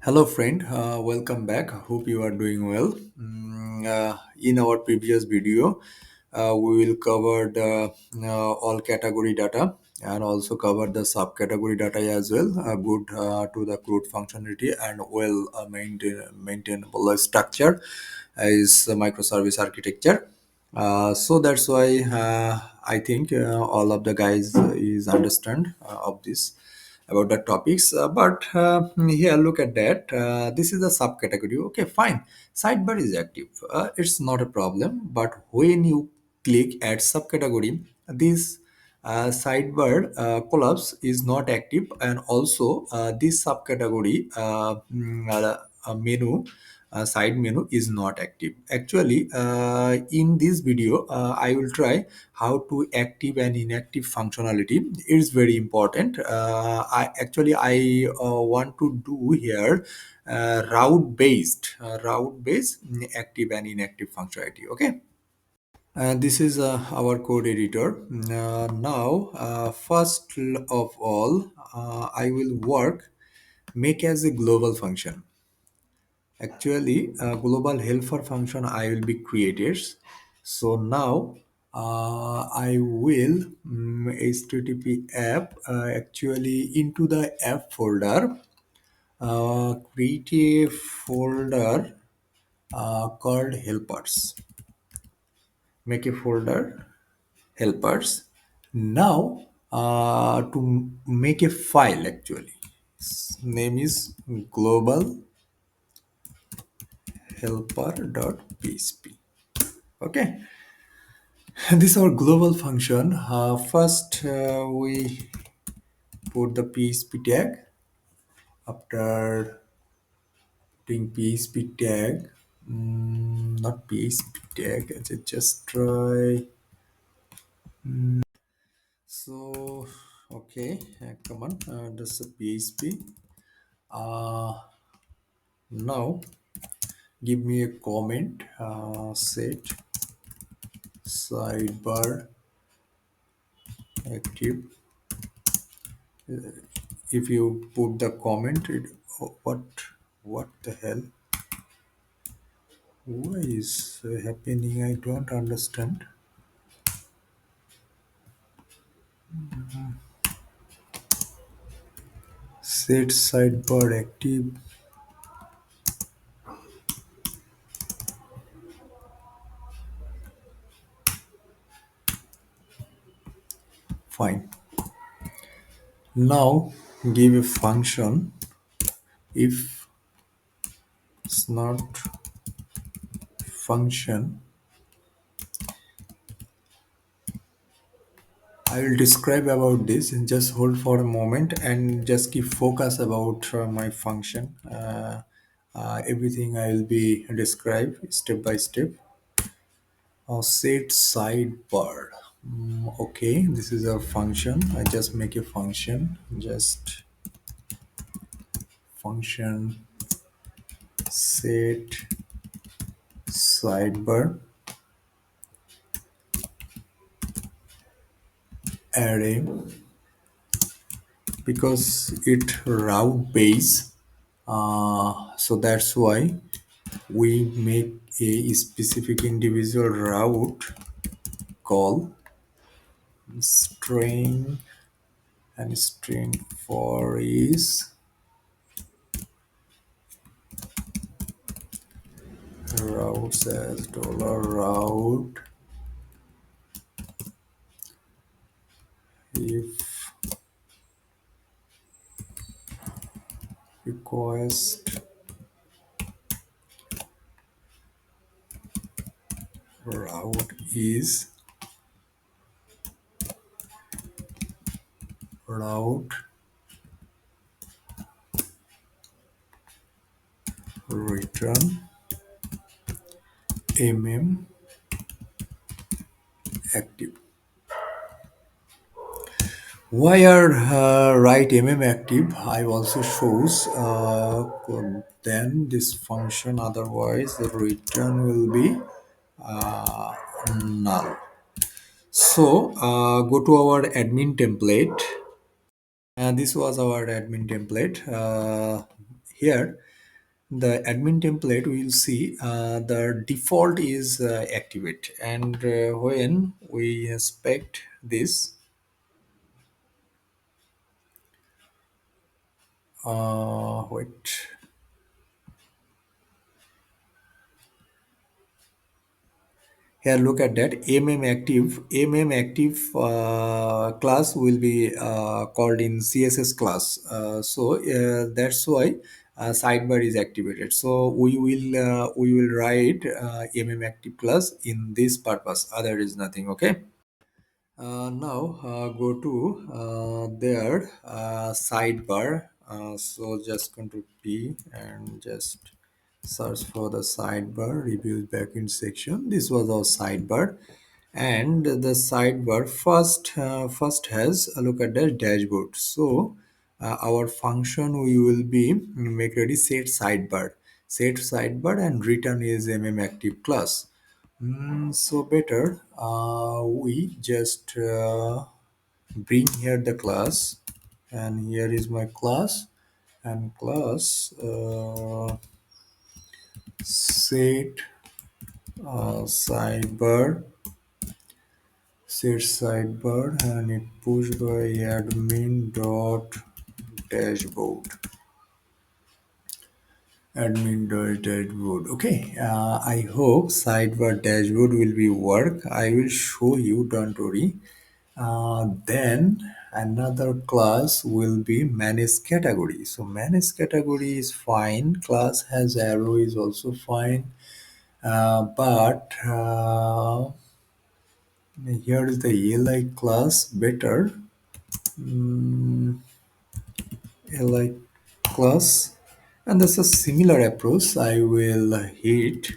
Hello, friend. Welcome back. Hope you are doing well. In our previous video, we will cover the all category data and also cover the subcategory data as well. Good to the crude functionality and well maintainable structure is the microservice architecture. So that's why I think all of the guys is understand of this about the topics. But here, look at that. This is a subcategory. Okay, fine. Sidebar is active. It's not a problem. But when you click add subcategory, this sidebar collapse is not active, and also this subcategory menu side menu is not active. Actually, in this video, I will try how to active and inactive functionality. It's very important. I want to do here route based active and inactive functionality. Okay. This is our code editor. Now, first of all, I will work make as a global function. Actually, a global helper function I will be created. So now I will http app actually into the app folder, create a folder called helpers. Make a folder helpers. Now to make a file actually, name is global helper.php. Okay. This is our global function. First, we put the PHP tag. After putting PHP tag, not PHP tag, let's just try. So, okay, come on, that's a PHP. Now, give me a comment. Set sidebar active. If you put the comment, what the hell? What is happening? I don't understand. Set sidebar active. Fine. Now give a function. If it's not function, I will describe about this and just hold for a moment and just keep focus about my function. Everything I will be describe step by step. Set sidebar. Okay, this is a function. I just make a function. Just function set sidebar array because it route base. So that's why we make a specific individual route call string and string for is routes as dollar route if request route is route return active. Why are write active? I also shows then this function, otherwise the return will be null. So go to our admin template. And this was our admin template. Here the admin template, we will see the default is activate, and when we inspect this, wait, here look at that mm active class will be called in css class, that's why sidebar is activated. So we will write mm active class in this purpose, other is nothing. Okay. Now go to their sidebar. So just going to P and just search for the sidebar reviews backend section. This was our sidebar, and the sidebar first has a look at the dashboard. So our function we will be make ready set sidebar and return is mmActive class. So better we just bring here the class, and here is my class, and class set sidebar and it pushed by admin dot dashboard. Admin.dashboard. Okay, I hope sidebar dashboard will be work. I will show you, don't worry. Then another class will be manage category. So manage category is fine. Class has arrow is also fine. But here is the li class better. Mm, li class, and that's a similar approach. I will hit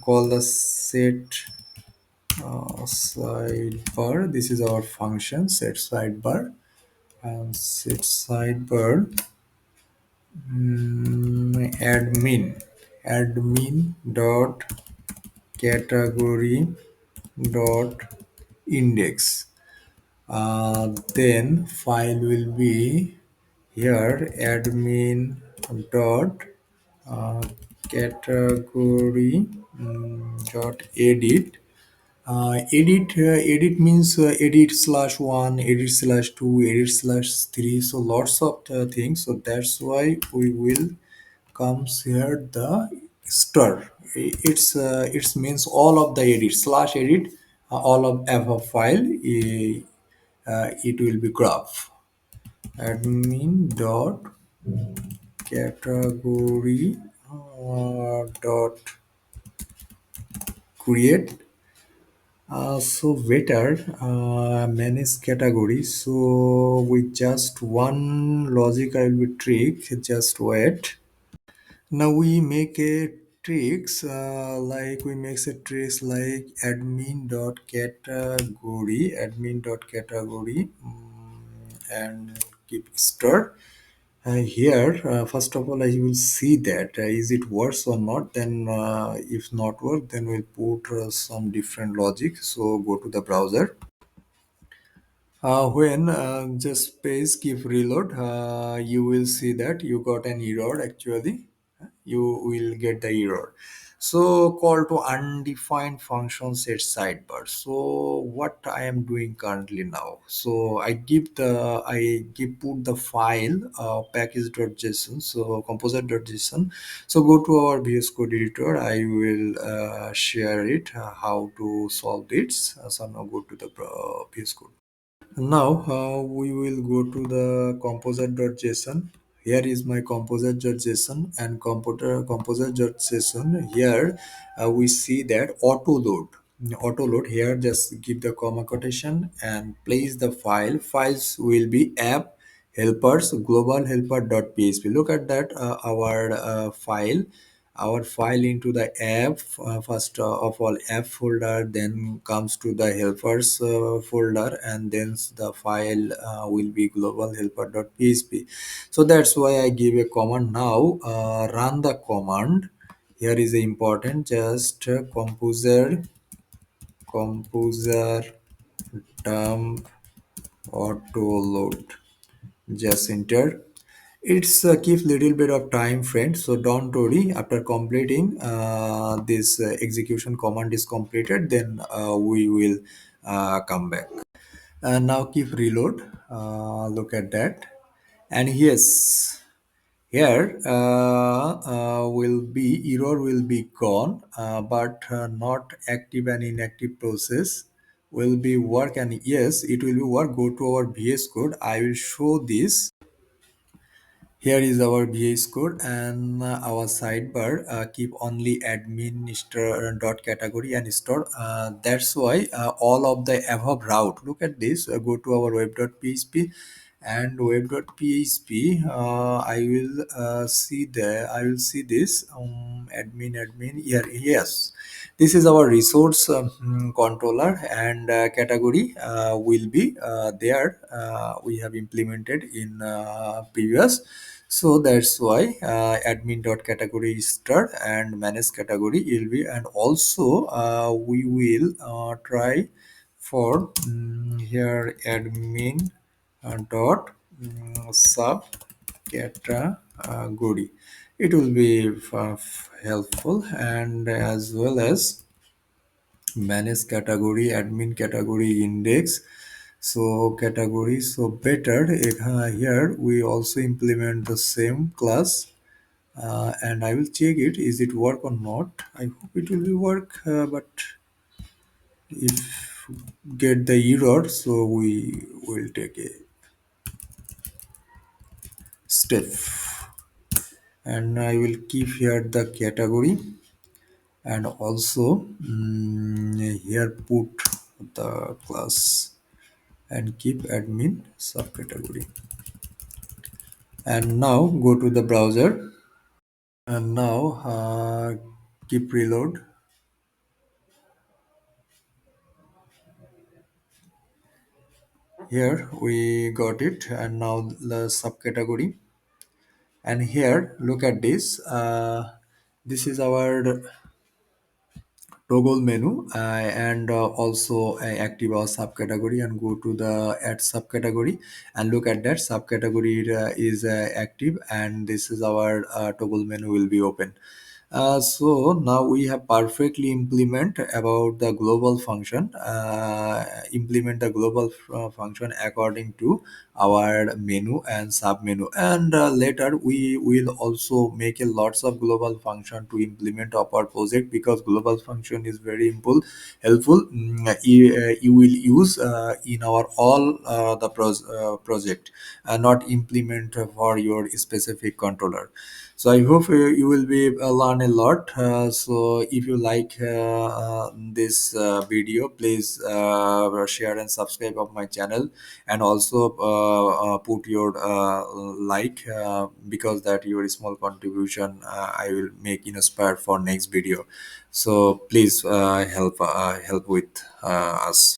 call the set sidebar. This is our function set sidebar, and set sidebar admin dot category dot index. Then file will be here admin dot uh, category dot edit. Edit means edit slash one, edit slash two, edit slash three. So lots of things. So that's why we will comes here the star. It means all of the edit slash edit, all of a file. It will be graph. Admin dot category dot create. So better manage category. So with just one logic I will be trick. Just wait. Now we make a tricks like we make a tricks like admin.category and keep star. Here, first of all, I will see that is it worse or not. Then, if not work, then we'll put some different logic. So go to the browser. When just page keep reload, you will see that you got an error. Actually, you will get the error. So call to undefined function set sidebar. So what I am doing currently now, so I give put the file package.json, so composer.json. So go to our VS Code editor. I will share it how to solve this. So now go to the VS Code. Now we will go to the composer.json. Here is my composer.json and composer.json. Here we see that auto load. Auto load here, just give the comma quotation and place the file. Files will be app helpers global helper.php. Look at that, our file into the app, first of all app folder, then comes to the helpers folder, and then the file will be global helper.php. So that's why I give a command. Now run the command. Here is important, just composer dump auto load, just enter. It's keep little bit of time, friend. So don't worry. After completing this execution command is completed, then we will come back. And now keep reload. Look at that. And yes, here will be error will be gone, but not active and inactive process will be work. And yes, it will be work. Go to our VS Code. I will show this. Here is our VS code and our sidebar keep only administer dot category and store. That's why all of the above route. Look at this. Go to our web.php and web.php. I will see there. I will see this admin here. Yes, this is our resource controller and category will be there. We have implemented in previous, so that's why admin.category is start and manage category will be. And also we will try for here admin dot sub category. It will be helpful. And as well as manage category admin category index, so category. So better here we also implement the same class. And I will check it, is it work or not. I hope it will be work, but if get the error, so we will take a step. And I will keep here the category. And also here put the class and keep admin subcategory. And now go to the browser. And now keep reload. Here we got it. And now the subcategory. And here look at this. This is our toggle menu, and also active our subcategory. And go to the add subcategory and look at that subcategory is active, and this is our toggle menu will be open. So now we have perfectly about the global function, implement the global function according to our menu and sub menu. And later we will also make a lots of global function to implement of our project, because global function is very helpful. You will use in our all the project, not implement for your specific controller. So I hope you will be learn a lot. So if you like this video, please share and subscribe of my channel. And also put your like, because that your small contribution I will make inspire for next video. So please help with us.